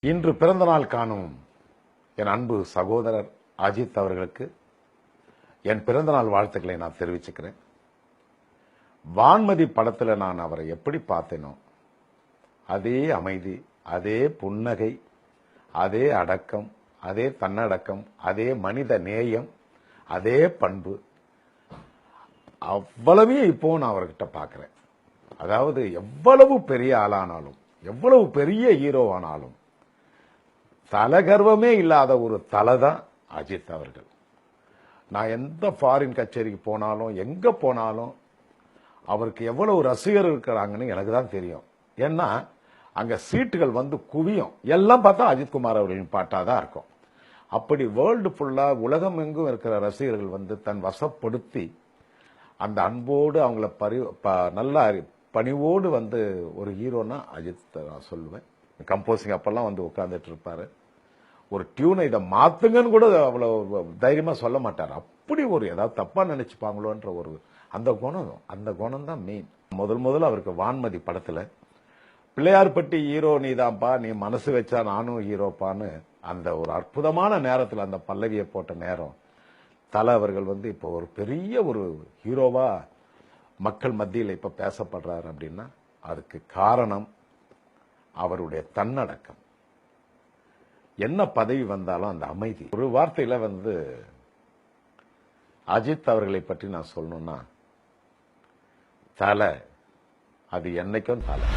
இன்று பிறந்த நாள் காணும் என் அன்பு சகோதரர் அஜித் அவர்களுக்கு என் பிறந்த நாள் வாழ்த்துக்களை நான் தெரிவிச்சுக்கிறேன். வான்மதி படத்தில் நான் அவரை எப்படி பார்த்தேனோ அதே அமைதி, அதே புன்னகை, அதே அடக்கம், அதே தன்னடக்கம், அதே மனித நேயம், அதே பண்பு அவ்வளவே இப்போ நான் அவர்கிட்ட பார்க்கிறேன். அதாவது எவ்வளவு பெரிய ஆளானாலும், எவ்வளவு பெரிய ஹீரோவானாலும் தலகர்வமே இல்லாத ஒரு தலை தான் அஜித் அவர்கள். நான் எந்த ஃபாரின் கச்சேரிக்கு போனாலும், எங்க போனாலும் அவருக்கு எவ்வளவு ரசிகர் இருக்கிறாங்கன்னு எனக்கு தான் தெரியும். ஏன்னா அங்க சீட்டுகள் வந்து குவியும். எல்லாம் பார்த்தா அஜித்குமார் அவர்களின் பாட்டாதான் இருக்கும். அப்படி வேர்ல்டு ஃபுல்லா உலகம் எங்கும் இருக்கிற ரசிகர்கள் வந்து தன் வசப்படுத்தி அந்த அன்போடு அவங்கள நல்லா பணிவோடு வந்து ஒரு ஹீரோனா அஜித் நான் சொல்லுவேன். கம்போசிங் அப்பெல்லாம் வந்து உட்கார்ந்துட்டு இருப்பாரு. ஒரு டியூனை இதை மாத்துங்கன்னு கூட அவ்வளவு தைரியமா சொல்ல மாட்டார். அப்படி ஒரு ஏதாவது தப்பா நினைச்சுப்பாங்களோன்ற ஒரு அந்த குணம் தான் மெயின். முதல்ல அவருக்கு வான்மதி படத்துல பிள்ளையார்பட்டி ஹீரோ நீதான்ப்பா, நீ மனசு வச்சா நானும் ஹீரோப்பான்னு அந்த ஒரு அற்புதமான நேரத்தில் அந்த பல்லவியை போட்ட நேரம் தலை அவர்கள் வந்து இப்போ ஒரு பெரிய ஒரு ஹீரோவா மக்கள் மத்தியில் இப்ப பேசப்படுறாரு. அப்படின்னா அதுக்கு காரணம் அவருடைய தன்னடக்கம். என்ன பதவி வந்தாலும் அந்த அமைதி. ஒரு வார்த்தையில வந்து அஜித் அவர்களை பற்றி நான் சொல்லணும்னா தலை, அது என்னைக்கும் தலை.